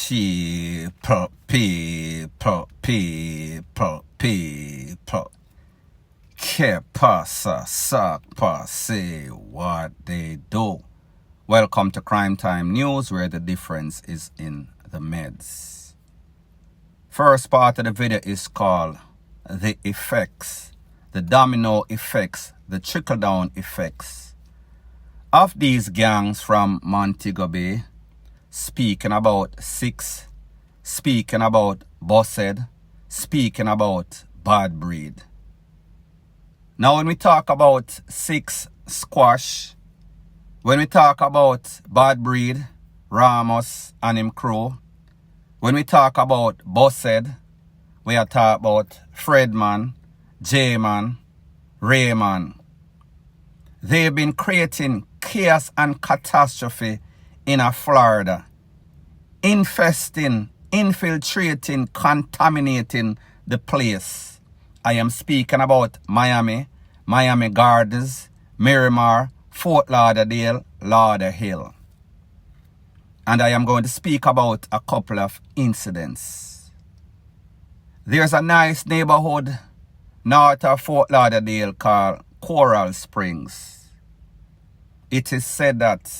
People. Que pasa, suck, say what they do. Welcome to Crime Time News, where the difference is in the meds. First part of the video is called The Effects, the domino effects, the trickle-down effects of these gangs from Montego Bay, speaking about Six, speaking about Bossed, speaking about Bad Breed. Now when we talk about Six, Squash, when we talk about Bad Breed, Ramus and him crew, when we talk about Bossed, we are talking about Fredman, J-Man, Rayman. They've been creating chaos and catastrophe in Florida, infesting, infiltrating, contaminating the place. I am speaking about Miami, Miami Gardens, Miramar, Fort Lauderdale, Lauderhill. And I am going to speak about a couple of incidents. There's a nice neighborhood north of Fort Lauderdale called Coral Springs. It is said that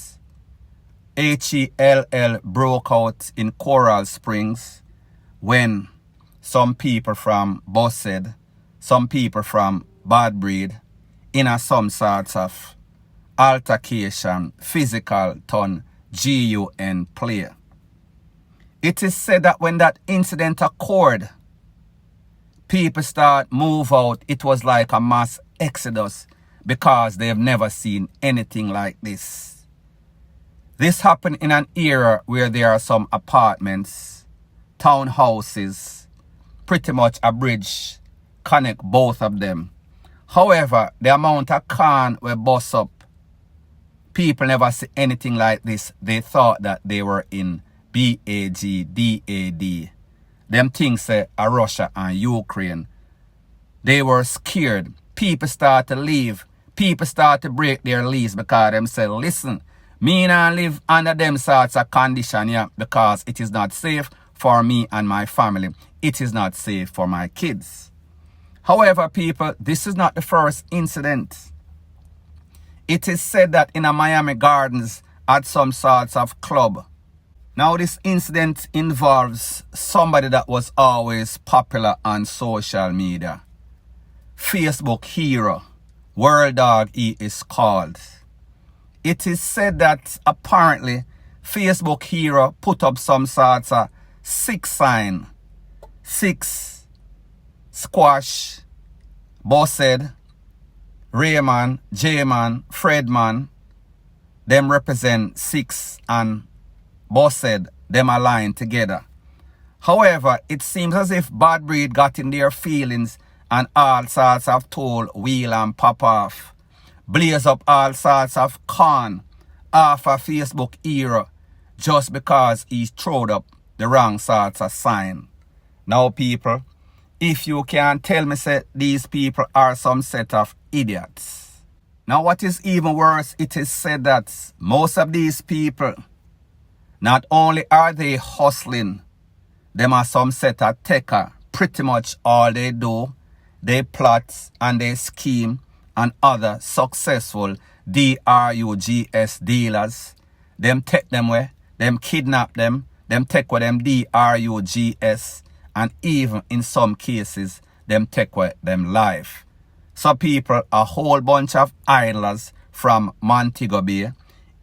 H00T broke out in Coral Springs when some people from Bossed, some people from Bad Breed, in some sorts of altercation, physical ton, GUN play. It is said that when that incident occurred, people start move out. It was like a mass exodus because they've never seen anything like this. This happened in an era where there are some apartments, townhouses, pretty much a bridge connect both of them. However, the amount of can we bust up, people never see anything like this. They thought that they were in BAG, DAD. Them things say Russia and Ukraine. They were scared. People start to leave. People start to break their lease because them say, listen, me not live under them sorts of condition, yeah, because it is not safe for me and my family. It is not safe for my kids. However, people, this is not the first incident. It is said that in a Miami Gardens at some sorts of club. Now this incident involves somebody that was always popular on social media. Facebook hero, World Dog he is called. It is said that apparently Facebook hero put up some sorts of 6 sign. 6, Squash, Bossed, Rayman, J-Man, Fredman. Them represent 6 and Bossed, them aligned together. However, it seems as if Bad Breed got in their feelings and all sorts of told wheel and pop off. Blaze up all sorts of con off a Facebook era just because he throwed up the wrong sorts of sign. Now people, if you can tell me say these people are some set of idiots. Now what is even worse, it is said that most of these people, not only are they hustling, them are some set of taker. Pretty much all they do, they plot and they scheme and other successful DRUGS dealers. Them take them away, them kidnap them take away them DRUGS, and even in some cases, them take away them life. So people, a whole bunch of idlers from Montego Bay,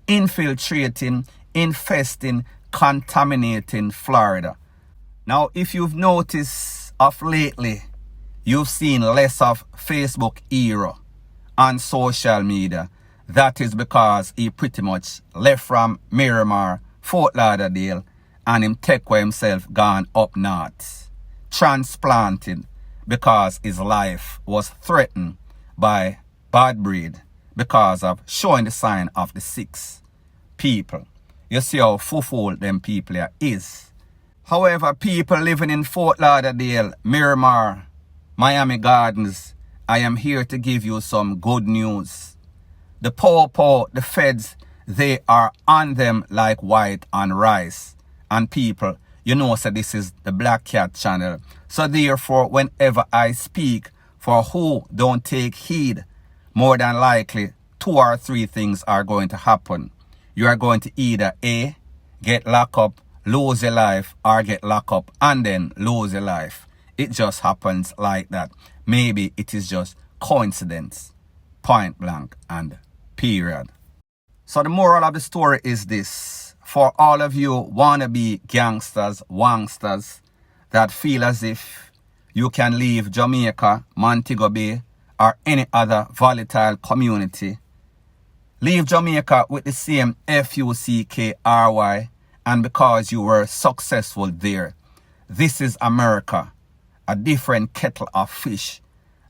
infiltrating, infesting, contaminating Florida. Now, if you've noticed of lately, you've seen less of Facebook era on social media. That is because he pretty much left from Miramar, Fort Lauderdale, and him take away himself gone up north, transplanted because his life was threatened by Bad Breed because of showing the sign of the 6 people. You see how fool them people here is. However, people living in Fort Lauderdale, Miramar, Miami Gardens, I am here to give you some good news. The the feds, they are on them like white on rice. And people, you know, so this is the Black Cat channel. So therefore, whenever I speak, for who don't take heed, more than likely 2 or 3 things are going to happen. You are going to either A, get locked up, lose your life, or get locked up and then lose your life. It just happens like that. Maybe it is just coincidence. Point blank and period. So the moral of the story is this. For all of you wannabe gangsters, wangsters that feel as if you can leave Jamaica, Montego Bay, or any other volatile community, leave Jamaica with the same FUCKRY, and because you were successful there. This is America, a different kettle of fish.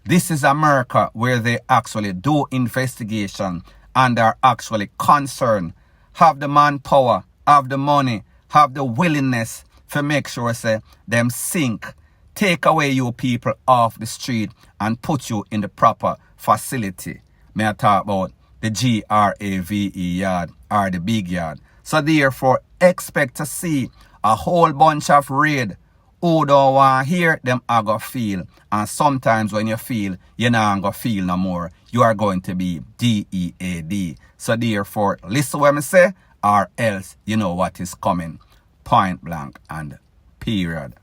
This is America where they actually do investigation and are actually concerned, have the manpower, have the money, have the willingness to make sure say them sink, take away you people off the street and put you in the proper facility. May I talk about the GRAVE yard or the big yard. So therefore, expect to see a whole bunch of raid. Who don't want to hear them are going to feel. And sometimes when you feel, you're not going to feel no more. You are going to be DEAD. So therefore, listen what I say, or else you know what is coming. Point blank and period.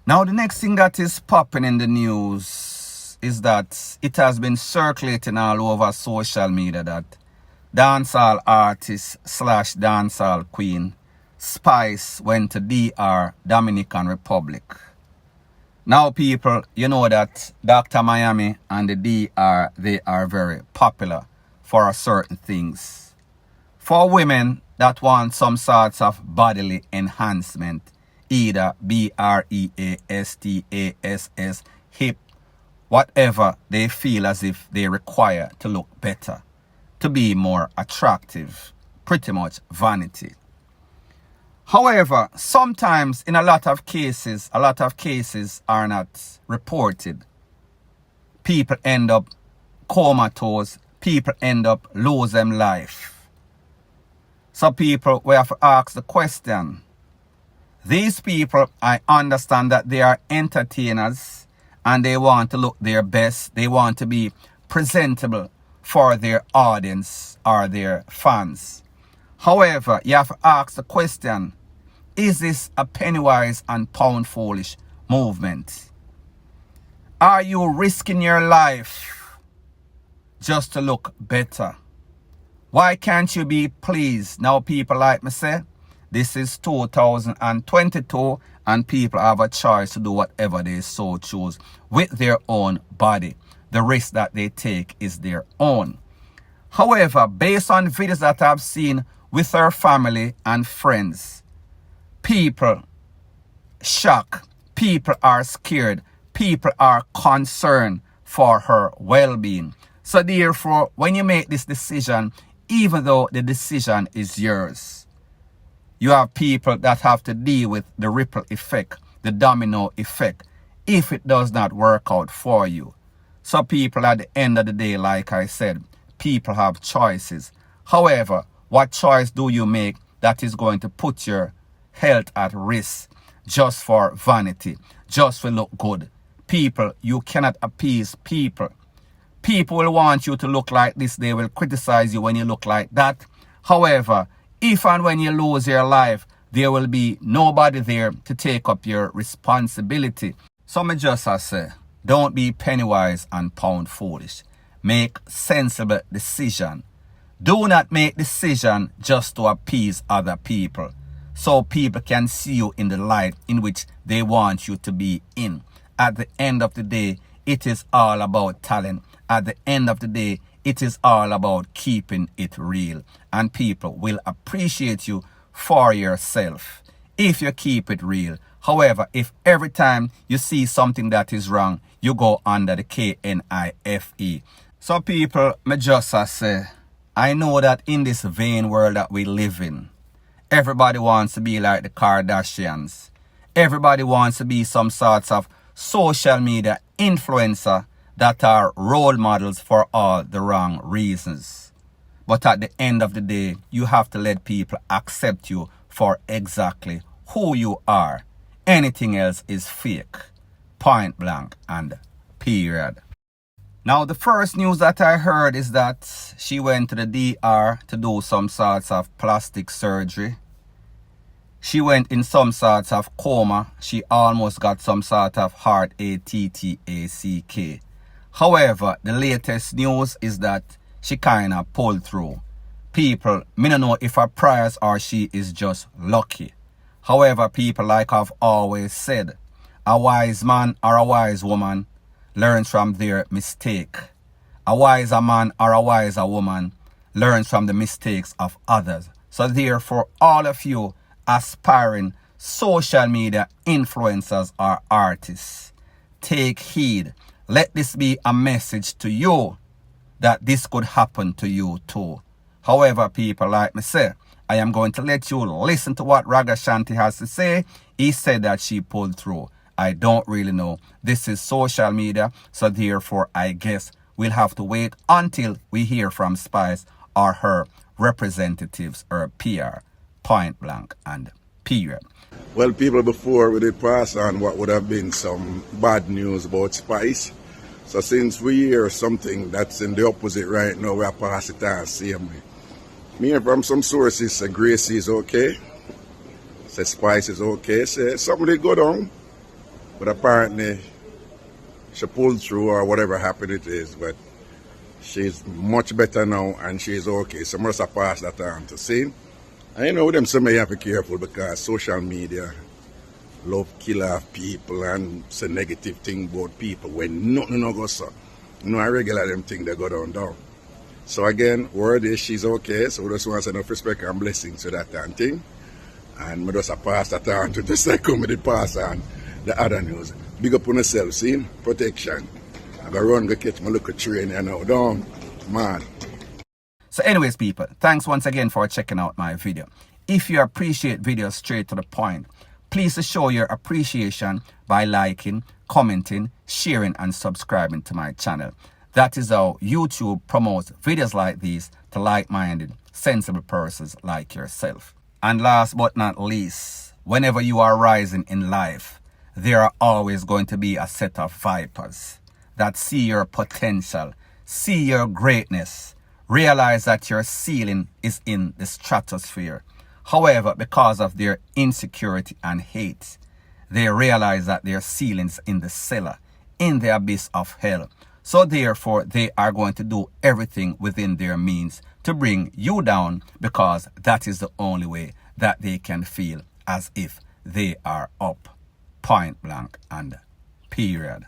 Now the next thing that is popping in the news is that it has been circulating all over social media that dancehall artist / dancehall queen Spice went to DR, Dominican Republic. Now people, you know that Dr. Miami and the DR, they are very popular for certain things. For women that want some sorts of bodily enhancement, either BREASTASS, hip, whatever they feel as if they require to look better, to be more attractive, pretty much vanity. However, sometimes in a lot of cases are not reported. People end up comatose, people end up losing life. So people, we have to ask the question. These people, I understand that they are entertainers and they want to look their best. They want to be presentable for their audience or their fans. However, you have to ask the question, is this a penny-wise and pound-foolish movement? Are you risking your life just to look better? Why can't you be pleased? Now people like me say, this is 2022 and people have a choice to do whatever they so choose with their own body. The risk that they take is their own. However, based on videos that I've seen with her family and friends, people shocked, people are scared, people are concerned for her well-being. So therefore, when you make this decision, even though the decision is yours, you have people that have to deal with the ripple effect, the domino effect, if it does not work out for you. So people, at the end of the day, like I said, people have choices. However, what choice do you make that is going to put your health at risk just for vanity, just to look good? People, you cannot appease people. People will want you to look like this. They will criticize you when you look like that. However, if and when you lose your life, there will be nobody there to take up your responsibility. So me just say, don't be penny-wise and pound-foolish. Make sensible decision. Do not make decision just to appease other people, so people can see you in the light in which they want you to be in. At the end of the day, it is all about talent. At the end of the day, it is all about keeping it real. And people will appreciate you for yourself if you keep it real. However, if every time you see something that is wrong, you go under the KNIFE. So people, me just say, I know that in this vain world that we live in, everybody wants to be like the Kardashians. Everybody wants to be some sorts of social media influencer that are role models for all the wrong reasons. But at the end of the day, you have to let people accept you for exactly who you are. Anything else is fake. Point blank and period. Now, the first news that I heard is that she went to the DR to do some sorts of plastic surgery. She went in some sorts of coma. She almost got some sort of heart attack. However, the latest news is that she kind of pulled through. People, me don't know if her prayers or she is just lucky. However, people, like I've always said, a wise man or a wise woman learns from their mistake. A wiser man or a wiser woman learns from the mistakes of others. So therefore, all of you aspiring social media influencers or artists, take heed. Let this be a message to you that this could happen to you too. However, people, like me say, I am going to let you listen to what Raga Shanti has to say. He said that she pulled through. I don't really know. This is social media, so therefore I guess we'll have to wait until we hear from Spice or her representatives or PR. Point blank and period. Well, people, before we did pass on what would have been some bad news about Spice. So since we hear something that's in the opposite right now, we'll pass it on same way. Me hear from some sources say Gracie is okay. Say Spice is okay. Say something did go down. But apparently she pulled through or whatever happened it is. But she's much better now and she's okay. So I must have passed that on to see. And you know them some may have to be careful because social media love kill off people and say negative thing about people when nothing no go so. You know, I regular them thing they go down. So again, word is she's okay. So we just want to say enough respect and blessings to that and thing. And we just pass that on to the second we pass on the other news. Big up on yourself, see? Protection. I go run, go catch my local train here now. Down, man. So anyways, people, thanks once again for checking out my video. If you appreciate videos straight to the point, please show your appreciation by liking, commenting, sharing, and subscribing to my channel. That is how YouTube promotes videos like these to like-minded, sensible persons like yourself. And last but not least, whenever you are rising in life, there are always going to be a set of vipers that see your potential, see your greatness, realize that your ceiling is in the stratosphere. However, because of their insecurity and hate, they realize that their ceiling's in the cellar, in the abyss of hell. So therefore, they are going to do everything within their means to bring you down because that is the only way that they can feel as if they are up. Point blank and period.